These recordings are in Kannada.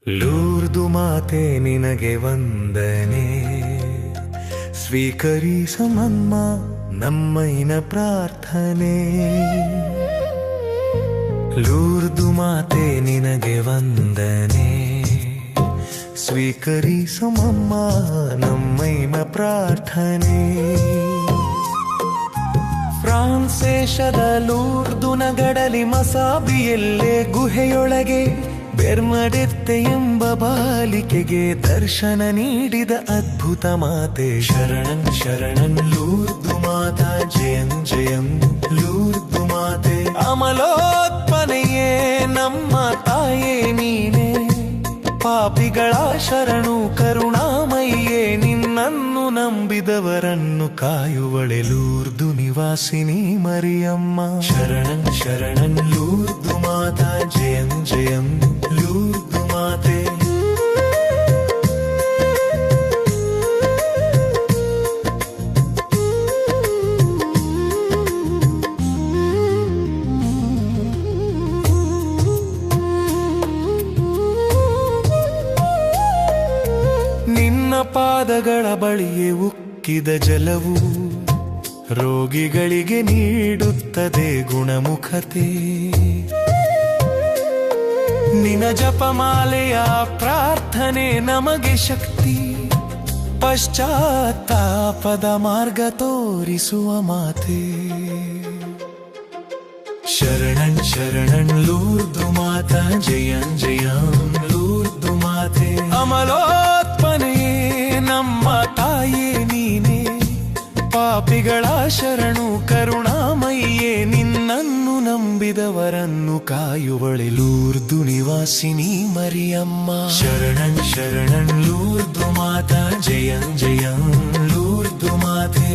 ಲೂರ್ದು ಮಾತೆ ನಿನಗೆ ವಂದನೆ, ಸ್ವೀಕರಿಸಮಮ್ಮ ನಮ್ಮೈನ ಪ್ರಾರ್ಥನೆ. ಲೂರ್ದು ಮಾತೆ ನಿನಗೆ ವಂದನೆ, ಸ್ವೀಕರಿಸಮಮ್ಮ ನಮ್ಮೈನ ಪ್ರಾರ್ಥನೆ. ಫ್ರಾನ್ಸ್ ದೇಶದ ಲೂರ್ದು ನಗಡಲಿ ಮಸಾಬಿಯಲ್ಲೇ ಗುಹೆಯೊಳಗೆ ಬೆರ್ಮಡೆತ್ತೆ ಎಂಬ ಬಾಲಿಕೆಗೆ ದರ್ಶನ ನೀಡಿದ ಅದ್ಭುತ ಮಾತೆ. ಶರಣನ್ ಶರಣನ್ ಲೂರ್ದು ಮಾತಾ, ಜಯನ್ ಜಯನ್ ಲೂರ್ದು ಮಾತೆ. ಅಮಲೋತ್ಪನೆಯೇ ನಮ್ಮ ತಾಯೇ ನೀನೇ, ಪಾಪಿಗಳ ಶರಣು ಕರುಣಾಮಯ್ಯೇ. ನಿನ್ನನ್ನು ನಂಬಿದವರನ್ನು ಕಾಯುವಳೆ ಲೂರ್ದು ನಿವಾಸಿನಿ ಮರಿಯಮ್ಮ. ಶರಣನ್ ಶರಣನ್ ಲೂರ್ದು ಮಾತಾ, ಜಯನ್ ಜಯನ್ ಲೂರ್ದು ಮಾತೆ. ನಿನ್ನ ಪಾದಗಳ ಬಳಿಯೇ ಉಕ್ಕಿದ ಜಲವು ರೋಗಿಗಳಿಗೆ ನೀಡುತ್ತದೆ ಗುಣಮುಖತೆ. ನಿನ್ನ ಜಪಮಾಲೆಯ ಪ್ರಾರ್ಥನೆ ನಮಗೆ ಶಕ್ತಿ, ಪಶ್ಚಾತ್ತಾಪದ ಮಾರ್ಗ ತೋರಿಸುವ ಮಾತೆ. ಶರಣನ್ ಶರಣನ್ ಲೂರ್ದು ಮಾತಾ, ಜಯನ್ ಜಯನ್ ಲೂರ್ದು ಮಾತೆ. ಅಮಲೋತ್ಪನೆಯೇ ನಮ್ಮ ತಾಯೇ ನೀನೇ, ಪಾಪಿಗಳ ಶರಣು ಕರುಣಾಮಯ್ಯೇ. ನಿನ್ನನ್ನು ನಂಬಿದವರನ್ನು ಕಾಯುವಳೆ ಲೂರ್ದು ನಿವಾಸಿನಿ ಮರಿಯಮ್ಮ. ಶರಣನ್ ಶರಣನ್ ಲೂರ್ದು ಮಾತಾ, ಜಯನ್ ಜಯನ್ ಲೂರ್ದು ಮಾತೆ.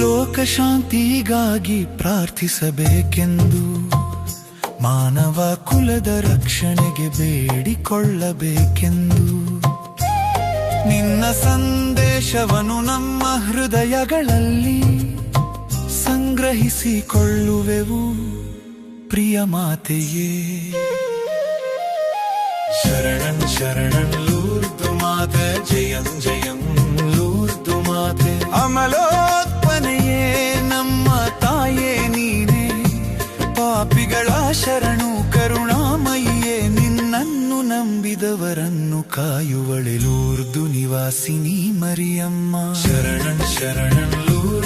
ಲೋಕ ಶಾಂತಿಗಾಗಿ ಪ್ರಾರ್ಥಿಸಬೇಕೆಂದು, ಮಾನವ ಕುಲದ ರಕ್ಷಣೆಗೆ ಬೇಡಿಕೊಳ್ಳಬೇಕೆಂದು, ನಿನ್ನ ಸಂದೇಶವನ್ನು ನಮ್ಮ ಹೃದಯಗಳಲ್ಲಿ ಸಂಗ್ರಹಿಸಿಕೊಳ್ಳುವೆವು ಪ್ರಿಯ ಮಾತೆಯೇ. ಶರಣನ್ ಶರಣನ್ ಲೂರ್ದು ಮಾತೆ, ಜಯನ್ ಜಯನ್ ಲೂರ್ದು ಮಾತೆ. ಅಮಲೋತ್ಪನೆಯೇ ನಮ್ಮ ತಾಯೇ ನೀನೇ, ಪಾಪಿಗಳ ಶರಣು ಕರುಣಾಮಯ್ಯೇ. ನಿನ್ನನ್ನು ನಂಬಿದವರನ್ನು ಕಾಯುವಳೆ ಲೂರ್ದು ನಿವಾಸಿನಿ ಮರಿಯಮ್ಮ. ಶರಣನ್ ಶರಣನ್ ಲೂರ್ದು